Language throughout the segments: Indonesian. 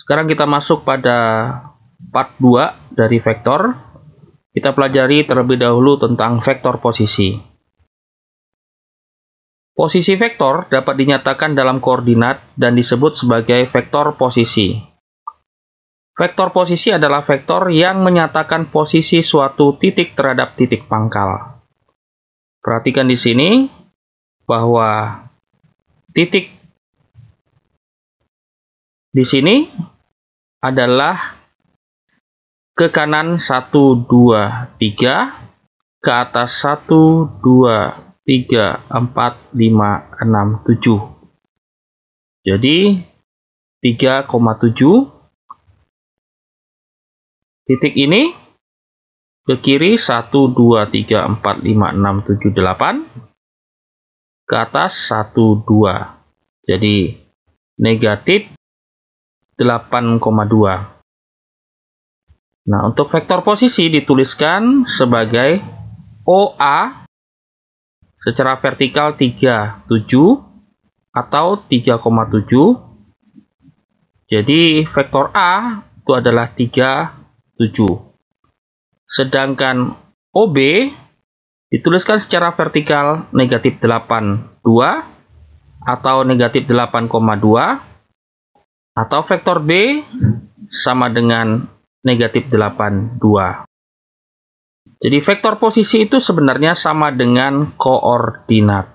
Sekarang kita masuk pada part 2 dari vektor. Kita pelajari terlebih dahulu tentang vektor posisi. Posisi vektor dapat dinyatakan dalam koordinat dan disebut sebagai vektor posisi. Vektor posisi adalah vektor yang menyatakan posisi suatu titik terhadap titik pangkal. Perhatikan di sini bahwa titik di sini adalah ke kanan 1, 2, 3, ke atas 1, 2, 3, 4, 5, 6, 7. Jadi 3,7. Titik ini ke kiri 1, 2, 3, 4, 5, 6, 7, 8. Ke atas 1, 2. Jadi negatif 8,2. Nah, untuk vektor posisi dituliskan sebagai OA secara vertikal 37 atau 3,7. Jadi vektor A itu adalah 37. Sedangkan OB dituliskan secara vertikal negatif 82 atau negatif 8,2, atau vektor B sama dengan negatif 82. Jadi vektor posisi itu sebenarnya sama dengan koordinat.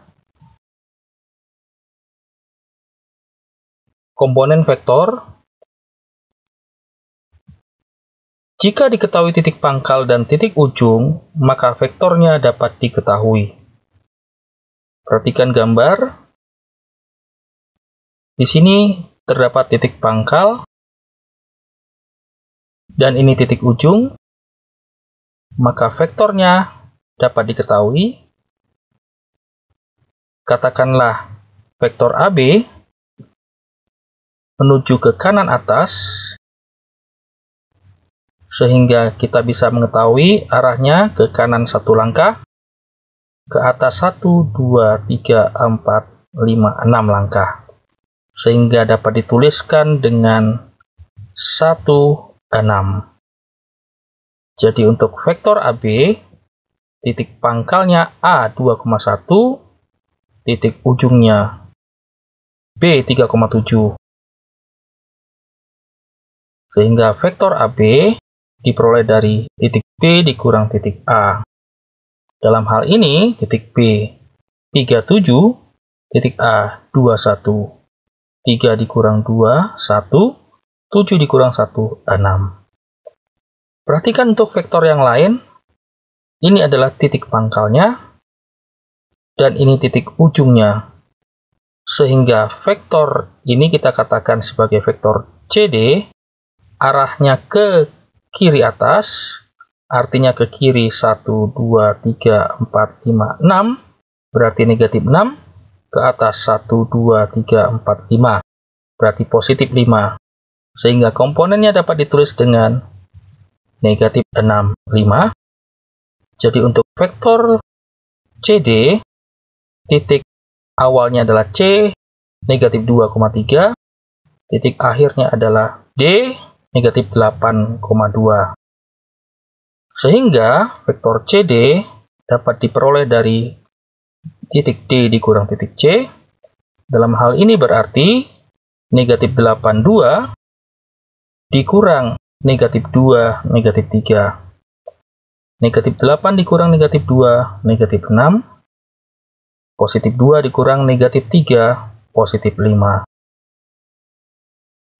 Komponen vektor. Jika diketahui titik pangkal dan titik ujung, maka vektornya dapat diketahui. Perhatikan gambar. Di sini terdapat titik pangkal, dan ini titik ujung, maka vektornya dapat diketahui. Katakanlah vektor AB menuju ke kanan atas, sehingga kita bisa mengetahui arahnya ke kanan 1 langkah, ke atas 1, 2, 3, 4, 5, 6 langkah. Sehingga dapat dituliskan dengan 1, 6. Jadi untuk vektor AB, titik pangkalnya A 2,1, titik ujungnya B 3,7. Sehingga vektor AB diperoleh dari titik B dikurang titik A. Dalam hal ini, titik B 37, titik A 21. 3 dikurang 2, 1. 7 dikurang 1, 6. Perhatikan untuk vektor yang lain. Ini adalah titik pangkalnya, dan ini titik ujungnya. Sehingga vektor ini kita katakan sebagai vektor CD, arahnya ke kiri atas, artinya ke kiri 1, 2, 3, 4, 5, 6, berarti negatif 6, ke atas 1, 2, 3, 4, 5, berarti positif 5. Sehingga komponennya dapat ditulis dengan negatif 6, 5. Jadi untuk vektor CD, titik awalnya adalah C, negatif 2,3. Titik akhirnya adalah D, negatif 8,2. Sehingga vektor CD dapat diperoleh dari titik D dikurang titik C. Dalam hal ini berarti negatif 82 dikurang negatif 2, negatif 3. Negatif 8 dikurang negatif 2, negatif 6. Positif 2 dikurang negatif 3, positif 5.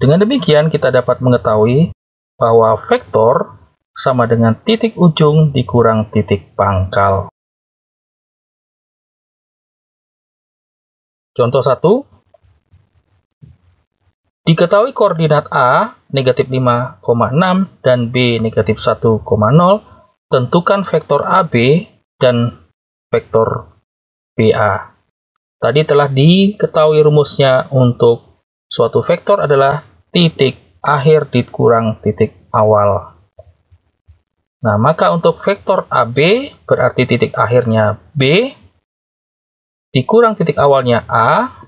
Dengan demikian, kita dapat mengetahui bahwa vektor sama dengan titik ujung dikurang titik pangkal. Contoh 1. Diketahui koordinat A negatif 5,6 dan B negatif 1,0, tentukan vektor AB dan vektor BA. Tadi telah diketahui rumusnya untuk suatu vektor adalah titik akhir dikurang titik awal. Nah, maka untuk vektor AB berarti titik akhirnya B dikurang titik awalnya A,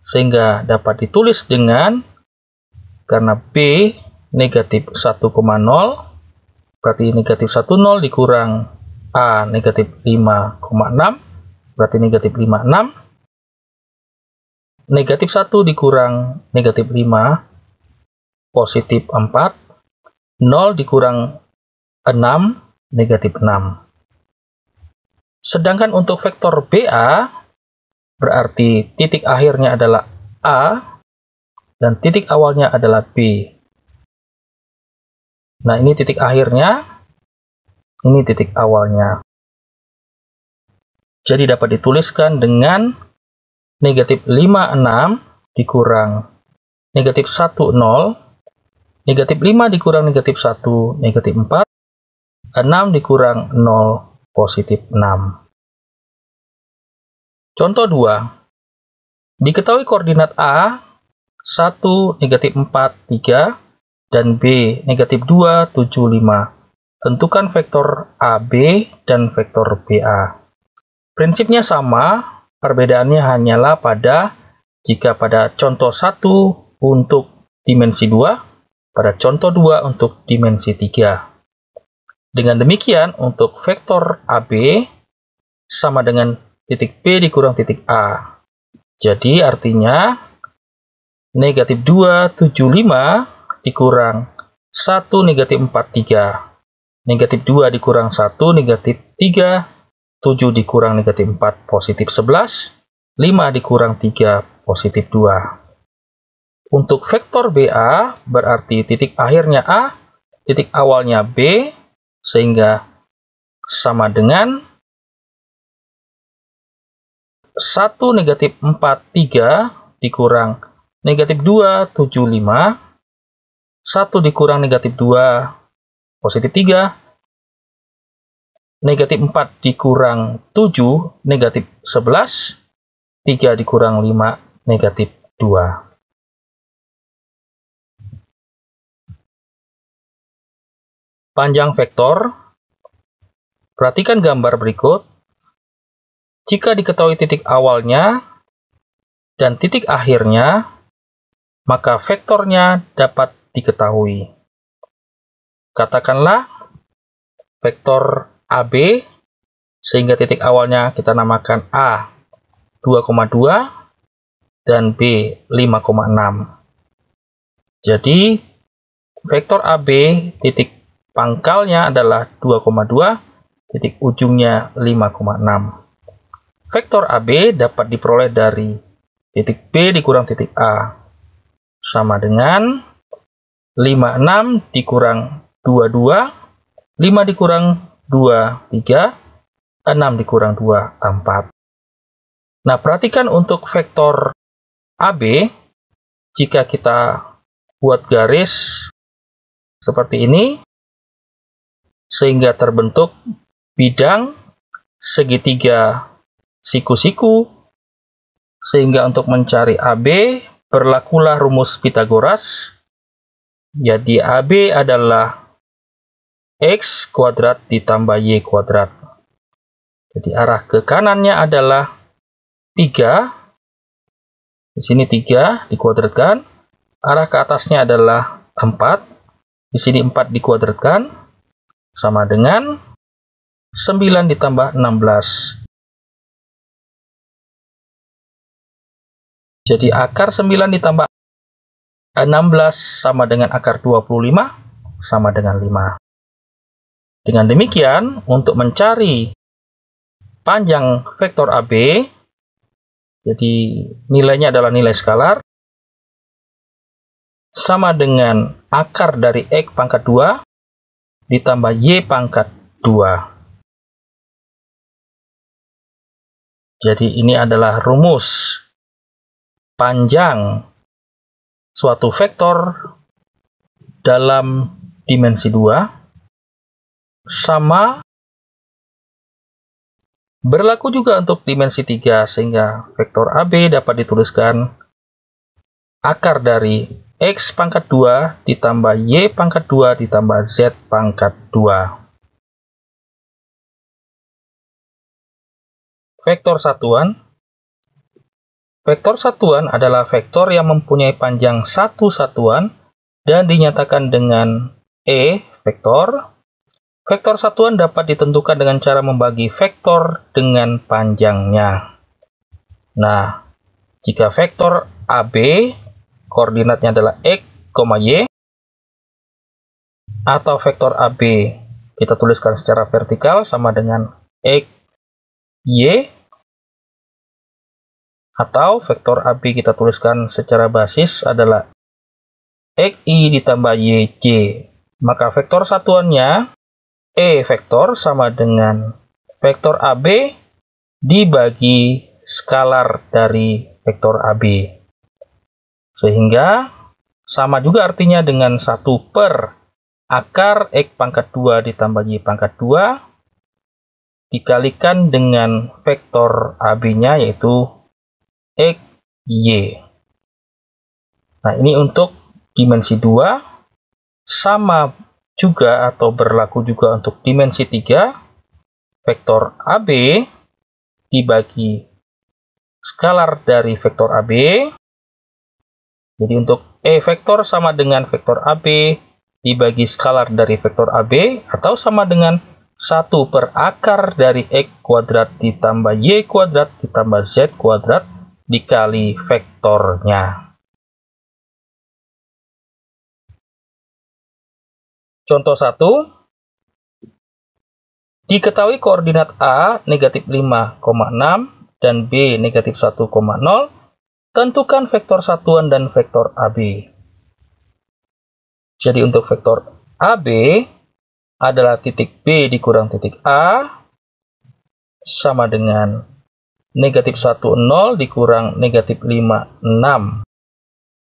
sehingga dapat ditulis dengan karena B negatif 1,0, berarti negatif 10 dikurang A negatif 5,6, berarti negatif 56. Negatif 1 dikurang negatif 5, positif 4. 0 dikurang 6, negatif 6. Sedangkan untuk vektor BA, berarti titik akhirnya adalah A, dan titik awalnya adalah B. Nah, ini titik akhirnya, ini titik awalnya. Jadi dapat dituliskan dengan negatif 56 dikurang negatif 1, 0. Negatif 5 dikurang negatif 1, negatif 4. 6 dikurang 0, positif 6. Contoh 2. Diketahui koordinat A, 1, negatif 4, 3, dan B, negatif 2, 7, 5. Tentukan vektor AB dan vektor BA. Prinsipnya sama, perbedaannya hanyalah jika pada contoh 1 untuk dimensi 2, pada contoh 2 untuk dimensi 3. Dengan demikian, untuk vektor AB sama dengan titik B dikurang titik A. Jadi artinya negatif 2, 7, 5 dikurang 1, negatif 4, 3. Negatif 2 dikurang 1, negatif 3. 7 dikurang negatif 4, positif 11. 5 dikurang 3, positif 2. Untuk vektor BA, berarti titik akhirnya A, titik awalnya B, sehingga sama dengan 1, negatif 4, 3 dikurang negatif 2, 7, 5. 1 dikurang negatif 2, positif 3. Negatif 4 dikurang 7, negatif 11. 3 dikurang 5, negatif 2. Panjang vektor. Perhatikan gambar berikut. Jika diketahui titik awalnya dan titik akhirnya, maka vektornya dapat diketahui. Katakanlah vektor AB, sehingga titik awalnya kita namakan A 2,2 dan B 5,6. Jadi vektor AB titik pangkalnya adalah 2,2, titik ujungnya 5,6. Vektor AB dapat diperoleh dari titik B dikurang titik A, sama dengan 56 dikurang 22, 5 dikurang 2, 3, 6 dikurang 2, 4. Nah, perhatikan untuk vektor AB, jika kita buat garis seperti ini, sehingga terbentuk bidang segitiga siku-siku, sehingga untuk mencari AB, berlakulah rumus Pitagoras. Jadi AB adalah X kuadrat ditambah Y kuadrat. Jadi arah ke kanannya adalah 3. Di sini 3 dikuadratkan. Arah ke atasnya adalah 4. Di sini 4 dikuadratkan. Sama dengan 9 ditambah 16. Jadi akar 9 ditambah 16 sama dengan akar 25, sama dengan 5. Dengan demikian, untuk mencari panjang vektor AB, jadi nilainya adalah nilai skalar, sama dengan akar dari X pangkat 2 ditambah Y pangkat 2. Jadi ini adalah rumus panjang suatu vektor dalam dimensi 2 sama berlaku juga untuk dimensi 3, sehingga vektor AB dapat dituliskan akar dari X pangkat 2 ditambah Y pangkat 2 ditambah Z pangkat 2. Vektor satuan. Vektor satuan adalah vektor yang mempunyai panjang satu satuan dan dinyatakan dengan E vektor, vektor satuan dapat ditentukan dengan cara membagi vektor dengan panjangnya. Nah, jika vektor AB koordinatnya adalah X, Y, atau vektor AB kita tuliskan secara vertikal sama dengan X, Y, atau vektor AB kita tuliskan secara basis adalah XI ditambah YJ. Maka vektor satuannya E vektor sama dengan vektor AB dibagi skalar dari vektor AB. Sehingga sama juga artinya dengan 1 per akar X pangkat 2 ditambah Y pangkat 2 dikalikan dengan vektor AB-nya yaitu XY. Nah, ini untuk dimensi 2, sama juga atau berlaku juga untuk dimensi 3, vektor AB dibagi skalar dari vektor AB. Jadi untuk E vektor sama dengan vektor AB dibagi skalar dari vektor AB, atau sama dengan 1 per akar dari X kuadrat ditambah Y kuadrat ditambah Z kuadrat dikali vektornya. Contoh 1, diketahui koordinat A negatif 5,6 dan B negatif 1,0, tentukan vektor satuan dan vektor AB. Jadi untuk vektor AB adalah titik B dikurang titik A sama dengan negatif 1, 0 dikurang negatif 5, 6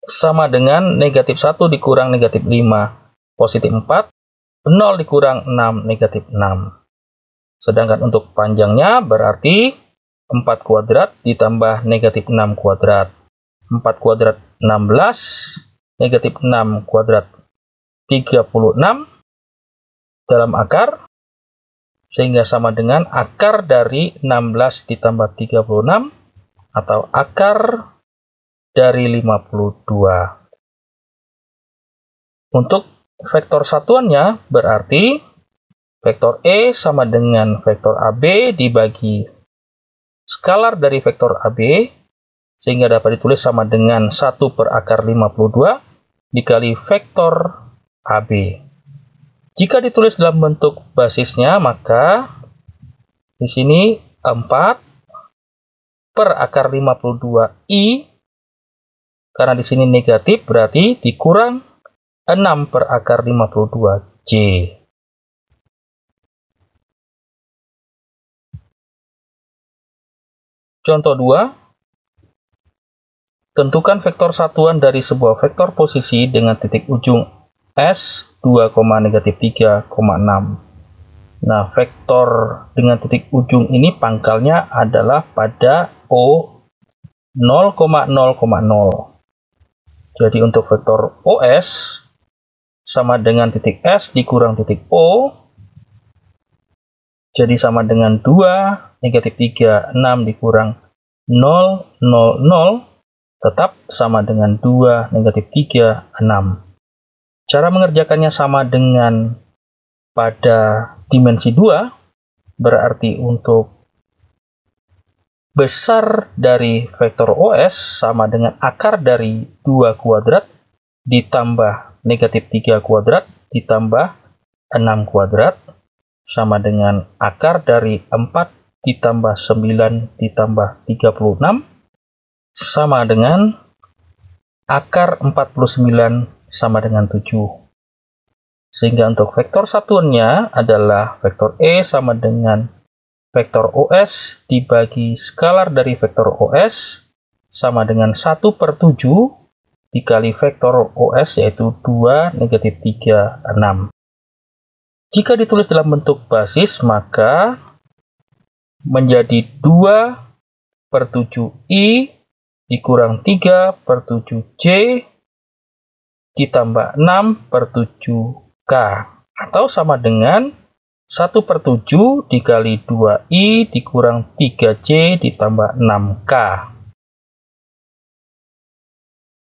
sama dengan negatif 1 dikurang negatif 5, positif 4, 0 dikurang 6, negatif 6. Sedangkan untuk panjangnya berarti 4 kuadrat ditambah negatif 6 kuadrat. 4 kuadrat 16, negatif 6 kuadrat 36 dalam akar, sehingga sama dengan akar dari 16 ditambah 36 atau akar dari 52. Untuk vektor satuannya berarti vektor E sama dengan vektor AB dibagi skalar dari vektor AB, sehingga dapat ditulis sama dengan 1 per akar 52 dikali vektor AB. Jika ditulis dalam bentuk basisnya, maka di sini 4 per akar 52I, karena di sini negatif berarti dikurang 6 per akar 52J. Contoh 2. Tentukan vektor satuan dari sebuah vektor posisi dengan titik ujung S 2,-3,6. Nah, vektor dengan titik ujung ini pangkalnya adalah pada O 0,0,0. Jadi untuk vektor OS sama dengan titik S dikurang titik O, jadi sama dengan 2, negatif 3, 6 dikurang 0, 0, 0, tetap sama dengan 2, negatif 3, 6. Cara mengerjakannya sama dengan pada dimensi 2, berarti untuk besar dari vektor OS sama dengan akar dari 2 kuadrat ditambah negatif 3 kuadrat ditambah 6 kuadrat sama dengan akar dari 4 ditambah 9 ditambah 36 sama dengan akar 49 sama dengan 7. Sehingga untuk vektor satuannya adalah vektor E sama dengan vektor OS dibagi skalar dari vektor OS sama dengan 1 per 7 dikali vektor OS yaitu 2, negatif 3, 6. Jika ditulis dalam bentuk basis, maka menjadi 2 per 7I dikurang 3 per 7J ditambah 6 per 7K. Atau sama dengan 1 per 7 dikali 2I dikurang 3J ditambah 6K.